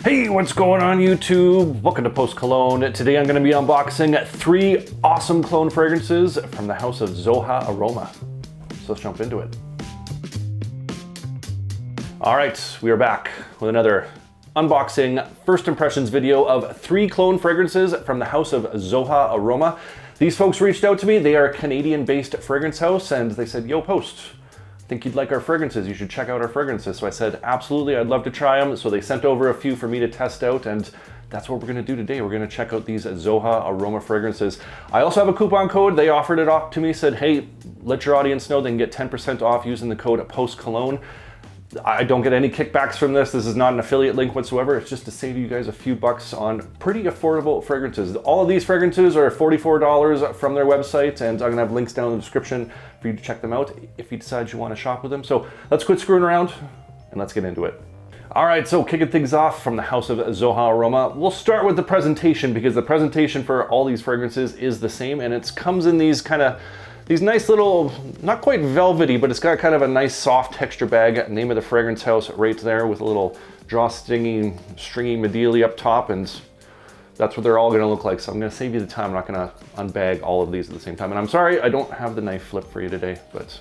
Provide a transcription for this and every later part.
Hey, what's going on YouTube? Welcome to Post Cologne. Today I'm going to be unboxing 3 awesome cologne fragrances from the house of Zoha Aroma. So let's jump into it. All right, we are back with another unboxing first impressions video of 3 cologne fragrances from the house of Zoha Aroma. These folks reached out to me. They are a Canadian-based fragrance house and they said, yo, Post, think you'd like our fragrances, you should check out our fragrances. So I said, absolutely, I'd love to try them. So they sent over a few for me to test out, and that's what we're gonna do today. We're gonna check out these Zoha Aroma fragrances. I also have a coupon code. They offered it off to me, said, hey, let your audience know they can get 10% off using the code POSTCologne. I don't get any kickbacks from this. This is not an affiliate link whatsoever. It's just to save you guys a few bucks on pretty affordable fragrances. All of these fragrances are $44 from their website, and I'm gonna have links down in the description for you to check them out if you decide you wanna shop with them. So let's quit screwing around and let's get into it. All right, so kicking things off from the house of Zoha Aroma, we'll start with the presentation because the presentation for all these fragrances is the same, and it comes in these nice little, not quite velvety, but it's got kind of a nice soft texture bag. Name of the fragrance house right there with a little stringy medelia up top, and that's what they're all gonna look like. So I'm gonna save you the time. I'm not gonna unbag all of these at the same time. And I'm sorry, I don't have the knife flip for you today, but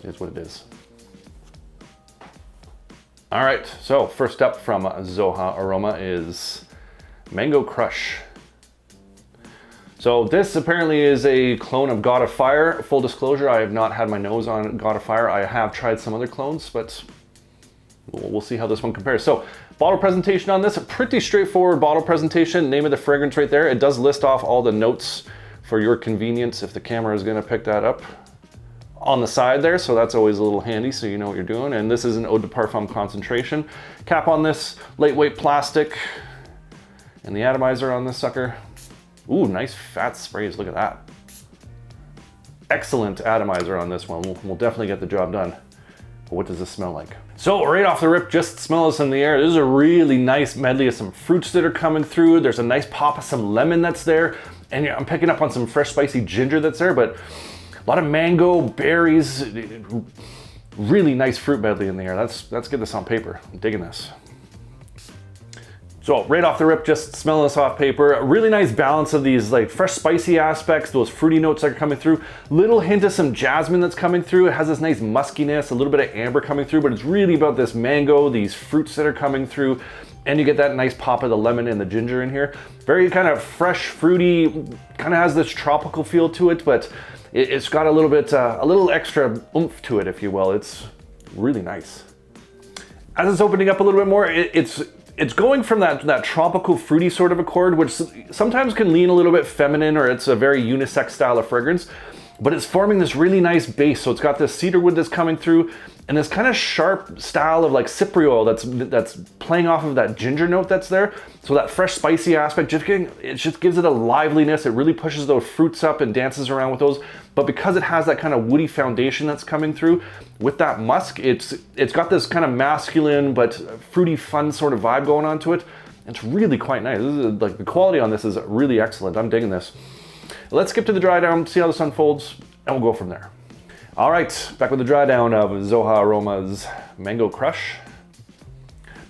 it is what it is. All right, so first up from Zoha Aroma is Mango Crush. So this apparently is a clone of God of Fire. Full disclosure, I have not had my nose on God of Fire. I have tried some other clones, but we'll see how this one compares. So bottle presentation on this, a pretty straightforward bottle presentation. Name of the fragrance right there. It does list off all the notes for your convenience if the camera is gonna pick that up on the side there. So that's always a little handy so you know what you're doing. And this is an eau de parfum concentration. Cap on this, lightweight plastic. And the atomizer on this sucker. Ooh, nice fat sprays, look at that. Excellent atomizer on this one. We'll definitely get the job done. But what does this smell like? So right off the rip, just smell this in the air. This is a really nice medley of some fruits that are coming through. There's a nice pop of some lemon that's there. And I'm picking up on some fresh spicy ginger that's there, but a lot of mango, berries, really nice fruit medley in the air. Let's get this on paper. I'm digging this. So right off the rip, just smell this off paper. A really nice balance of these like fresh spicy aspects, those fruity notes that are coming through. Little hint of some jasmine that's coming through. It has this nice muskiness, a little bit of amber coming through, but it's really about this mango, these fruits that are coming through. And you get that nice pop of the lemon and the ginger in here. Very kind of fresh, fruity, kind of has this tropical feel to it, but it's got a little bit, a little extra oomph to it, if you will. It's really nice. As it's opening up a little bit more, it's going from that tropical fruity sort of accord, which sometimes can lean a little bit feminine, or it's a very unisex style of fragrance, but it's forming this really nice base. So it's got this cedar wood that's coming through and this kind of sharp style of like cypriol that's playing off of that ginger note that's there. So that fresh spicy aspect, it just gives it a liveliness. It really pushes those fruits up and dances around with those. But because it has that kind of woody foundation that's coming through with that musk, it's got this kind of masculine but fruity fun sort of vibe going on to it. It's really quite nice. This is like the quality on this is really excellent. I'm digging this. Let's skip to the dry down, see how this unfolds, and we'll go from there. All right, back with the dry down of Zoha Aroma's Mango Crush.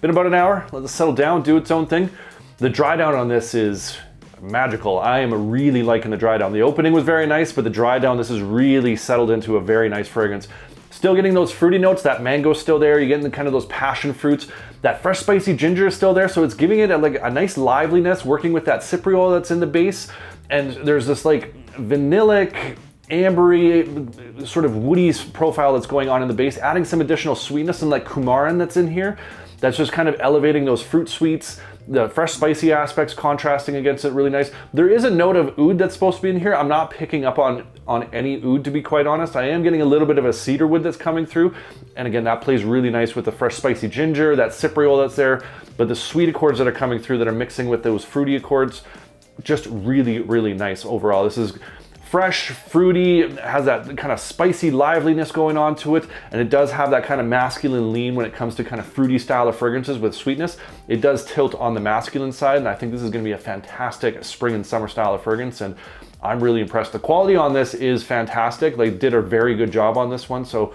Been about an hour, let this settle down, do its own thing. The dry down on this is magical. I am really liking the dry down. The opening was very nice, but the dry down, this is really settled into a very nice fragrance. Still getting those fruity notes, that mango's still there. You're getting the kind of those passion fruits. That fresh spicy ginger is still there, so it's giving it a nice liveliness, working with that cypriol that's in the base. And there's this like vanillic, ambery, sort of woody profile that's going on in the base, adding some additional sweetness and like coumarin that's in here. That's just kind of elevating those fruit sweets, the fresh spicy aspects contrasting against it really nice. There is a note of oud that's supposed to be in here. I'm not picking up on any oud, to be quite honest. I am getting a little bit of a cedar wood that's coming through. And again, that plays really nice with the fresh spicy ginger, that cypriol that's there, but the sweet accords that are coming through that are mixing with those fruity accords, just really, really nice overall. This is fresh, fruity, has that kind of spicy liveliness going on to it, and it does have that kind of masculine lean when it comes to kind of fruity style of fragrances with sweetness. It does tilt on the masculine side, and I think this is going to be a fantastic spring and summer style of fragrance, and I'm really impressed. The quality on this is fantastic. They did a very good job on this one, so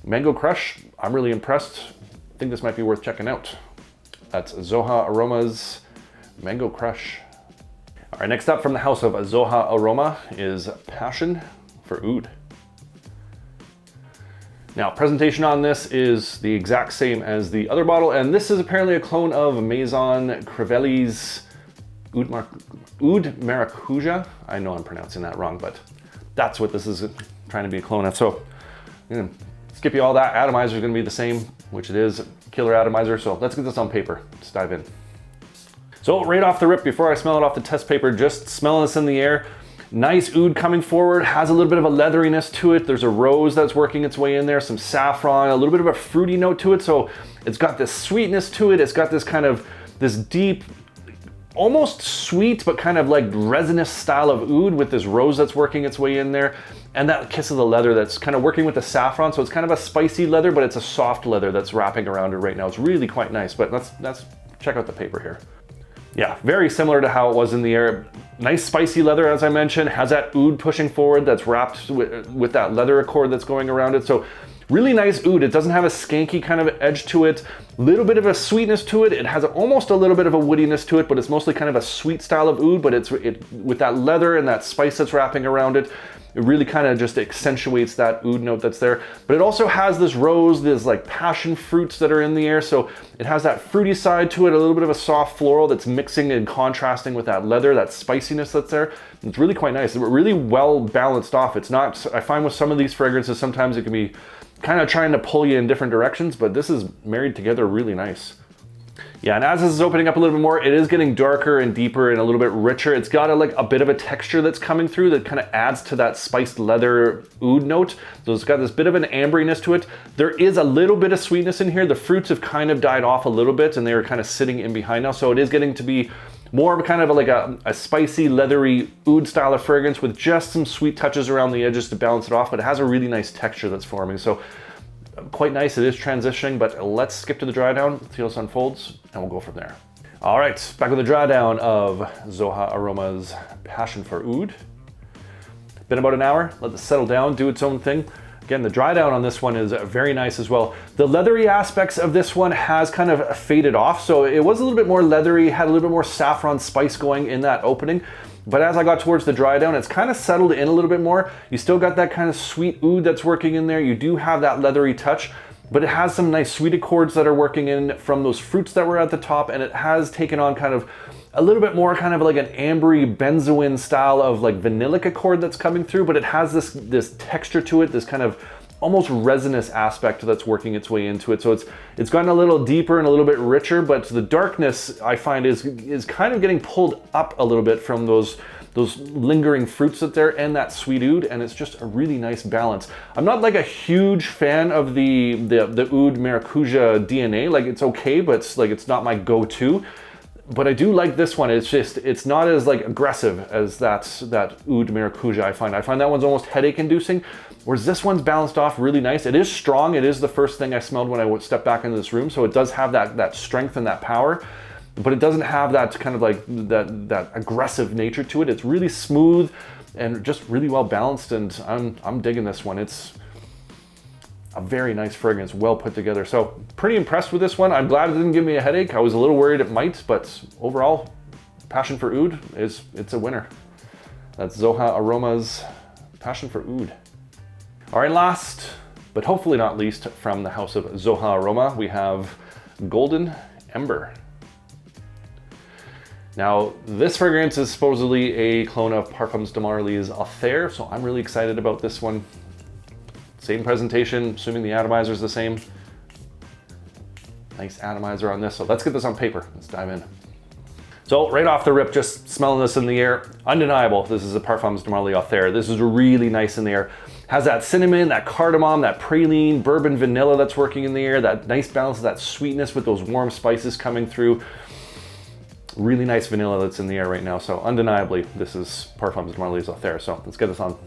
Mango Crush, I'm really impressed. I think this might be worth checking out. That's Zoha Aroma's Mango Crush. All right, next up from the house of Zoha Aroma is Passion for Oud. Now, presentation on this is the exact same as the other bottle, and this is apparently a clone of Maison Crivelli's Oud Maracuja. I know I'm pronouncing that wrong, but that's what this is trying to be a clone of. So I'm gonna skip you all that. Atomizer is gonna be the same, which it is, killer atomizer. So let's get this on paper. Let's dive in. So right off the rip, before I smell it off the test paper, just smelling this in the air. Nice oud coming forward, has a little bit of a leatheriness to it. There's a rose that's working its way in there, some saffron, a little bit of a fruity note to it. So it's got this sweetness to it. It's got this kind of, this deep, almost sweet, but kind of like resinous style of oud with this rose that's working its way in there. And that kiss of the leather that's kind of working with the saffron. So it's kind of a spicy leather, but it's a soft leather that's wrapping around it right now. It's really quite nice, but let's check out the paper here. Yeah, very similar to how it was in the air. Nice spicy leather, as I mentioned, has that oud pushing forward that's wrapped with that leather accord that's going around it. So really nice oud. It doesn't have a skanky kind of edge to it. Little bit of a sweetness to it. It has almost a little bit of a woodiness to it, but it's mostly kind of a sweet style of oud, but with that leather and that spice that's wrapping around it. It really kind of just accentuates that oud note that's there. But it also has this rose, this like passion fruits that are in the air. So it has that fruity side to it, a little bit of a soft floral that's mixing and contrasting with that leather, that spiciness that's there. It's really quite nice. It's really well balanced off. It's not, I find with some of these fragrances, sometimes it can be kind of trying to pull you in different directions, but this is married together really nice. Yeah, and as this is opening up a little bit more, it is getting darker and deeper and a little bit richer. It's got a bit of a texture that's coming through that kind of adds to that spiced leather oud note. So it's got this bit of an amberiness to it. There is a little bit of sweetness in here. The fruits have kind of died off a little bit and they are kind of sitting in behind now. So it is getting to be more of a kind of like a spicy, leathery oud style of fragrance with just some sweet touches around the edges to balance it off, but it has a really nice texture that's forming. So quite nice. It is transitioning, but let's skip to the dry down, see how this unfolds, and we'll go from there. All right, back with the dry down of Zoha Aroma's Passion for Oud. Been about an hour, let this settle down, do its own thing. Again, the dry down on this one is very nice as well. The leathery aspects of this one has kind of faded off, so it was a little bit more leathery, had a little bit more saffron spice going in that opening. But as I got towards the dry down, it's kind of settled in a little bit more. You still got that kind of sweet oud that's working in there. You do have that leathery touch, but it has some nice sweet accords that are working in from those fruits that were at the top, and it has taken on kind of a little bit more kind of like an ambery benzoin style of like vanillic accord that's coming through, but it has this texture to it, this kind of almost resinous aspect that's working its way into it. So it's gotten a little deeper and a little bit richer, but the darkness I find is kind of getting pulled up a little bit from those lingering fruits that there and that sweet oud, and it's just a really nice balance. I'm not like a huge fan of the oud maracuja DNA. Like it's okay, but it's not my go-to. But I do like this one. It's not as like aggressive as that oud maracuja I find. I find that one's almost headache inducing, whereas this one's balanced off really nice. It is strong. It is the first thing I smelled when I stepped back into this room. So it does have that strength and that power, but it doesn't have that kind of like that aggressive nature to it. It's really smooth and just really well balanced, and I'm digging this one. It's a very nice fragrance, well put together. So pretty impressed with this one. I'm glad it didn't give me a headache. I was a little worried it might, but overall, Passion for Oud it's a winner. That's Zoha Aroma's Passion for Oud. All right, last, but hopefully not least, from the house of Zoha Aroma, we have Golden Ember. Now, this fragrance is supposedly a clone of Parfums de Marly's Auxerre, so I'm really excited about this one. Same presentation, assuming the atomizer is the same. Nice atomizer on this, so let's get this on paper. Let's dive in. So right off the rip, just smelling this in the air, undeniable, this is a Parfums de Marly Auxerre. This is really nice in the air. Has that cinnamon, that cardamom, that praline, bourbon, vanilla that's working in the air, that nice balance of that sweetness with those warm spices coming through. Really nice vanilla that's in the air right now. So undeniably, this is Parfums de Marly's Auxerre. So let's get this on.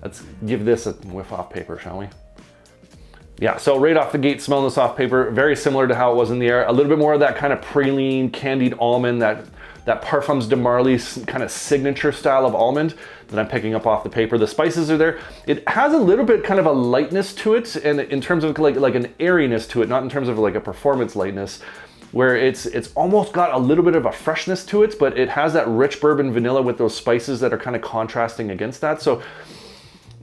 Let's give this a whiff off paper, shall we? Yeah, so right off the gate, smelling this off paper, very similar to how it was in the air. A little bit more of that kind of praline, candied almond, that Parfums de Marly kind of signature style of almond that I'm picking up off the paper. The spices are there. It has a little bit kind of a lightness to it, and in terms of like an airiness to it, not in terms of like a performance lightness. where it's almost got a little bit of a freshness to it, but it has that rich bourbon vanilla with those spices that are kind of contrasting against that. So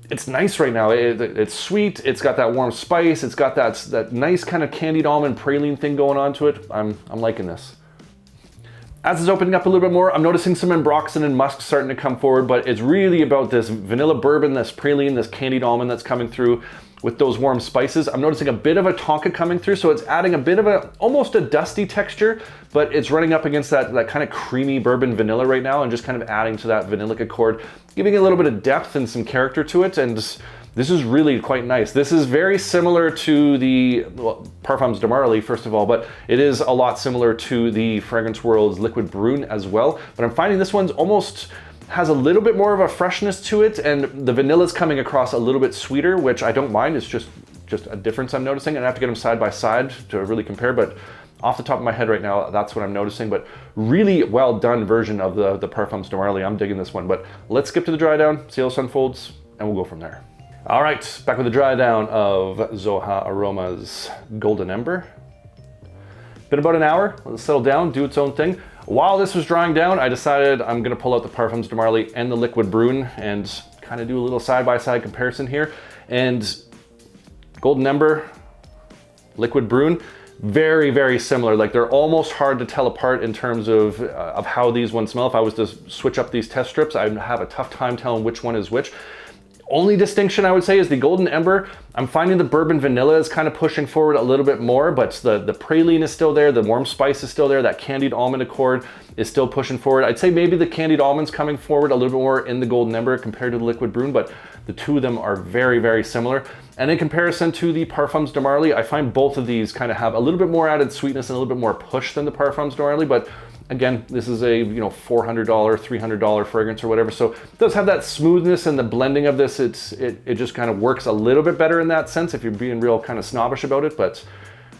it's nice right now. It's sweet, it's got that warm spice, it's got that nice kind of candied almond praline thing going on to it. I'm liking this. As it's opening up a little bit more, I'm noticing some ambroxan and musk starting to come forward, but it's really about this vanilla bourbon, this praline, this candied almond that's coming through with those warm spices. I'm noticing a bit of a tonka coming through, so it's adding a bit of almost a dusty texture, but it's running up against that kind of creamy bourbon vanilla right now and just kind of adding to that vanillic accord, giving it a little bit of depth and some character to it, and this is really quite nice. This is very similar to the Parfums de Marly, first of all, but it is a lot similar to the Fragrance World's Liquid Brune as well. But I'm finding this one's almost has a little bit more of a freshness to it, and the vanilla's coming across a little bit sweeter, which I don't mind. It's just a difference I'm noticing, and I have to get them side by side to really compare, but off the top of my head right now, that's what I'm noticing. But really well done version of the Parfums de Marly. I'm digging this one, but let's skip to the dry down, see how this unfolds, and we'll go from there. All right, back with the dry down of Zoha Aroma's Golden Ember. Been about an hour, let it settle down, do its own thing. While this was drying down, I decided I'm gonna pull out the Parfums de Marly and the Liquid Brune and kind of do a little side-by-side comparison here. And Golden Ember, Liquid Brune, very, very similar. Like, they're almost hard to tell apart in terms of how these ones smell. If I was to switch up these test strips, I'd have a tough time telling which one is which. Only distinction I would say is the Golden Ember. I'm finding the bourbon vanilla is kind of pushing forward a little bit more, but the praline is still there, the warm spice is still there, that candied almond accord is still pushing forward. I'd say maybe the candied almond's coming forward a little bit more in the Golden Ember compared to the Liquid Brune, but the two of them are very, very similar. And in comparison to the Parfums de Marly, I find both of these kind of have a little bit more added sweetness and a little bit more push than the Parfums de Marly, but again, this is a $400, $300 fragrance or whatever, so it does have that smoothness, and the blending of this, it just kind of works a little bit better in that sense if you're being real kind of snobbish about it. But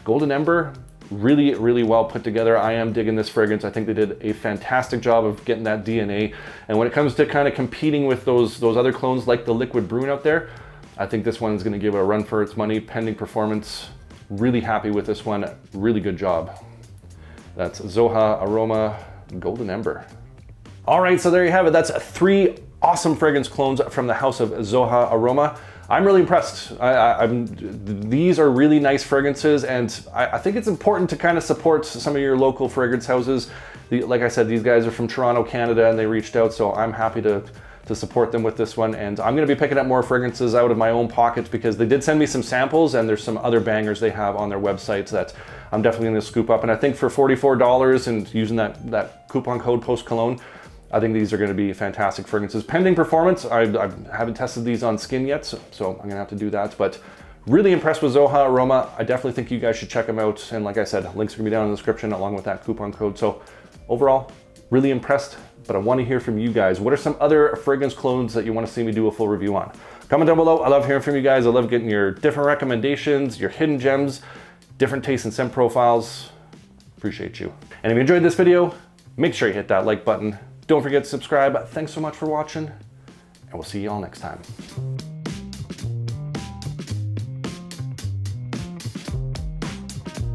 Golden Ember, really, really well put together. I am digging this fragrance. I think they did a fantastic job of getting that DNA. And when it comes to kind of competing with those other clones like the Liquid Brune out there, I think this one is going to give it a run for its money, pending performance. Really happy with this one. Really good job. That's Zoha Aroma Golden Ember. All right, so there you have it. That's 3 awesome fragrance clones from the house of Zoha Aroma. I'm really impressed. These are really nice fragrances, and I think it's important to kind of support some of your local fragrance houses. Like I said, these guys are from Toronto, Canada, and they reached out, so I'm happy to support them with this one. And I'm gonna be picking up more fragrances out of my own pocket because they did send me some samples, and there's some other bangers they have on their websites that I'm definitely gonna scoop up. And I think for $44 and using that coupon code POSTCologne, I think these are gonna be fantastic fragrances. Pending performance, I haven't tested these on skin yet, so I'm gonna have to do that. But really impressed with Zoha Aroma. I definitely think you guys should check them out. And like I said, links are gonna be down in the description along with that coupon code. So overall, really impressed. But I want to hear from you guys. What are some other fragrance clones that you want to see me do a full review on? Comment down below. I love hearing from you guys. I love getting your different recommendations, your hidden gems, different taste and scent profiles. Appreciate you. And if you enjoyed this video, make sure you hit that like button. Don't forget to subscribe. Thanks so much for watching, and we'll see you all next time.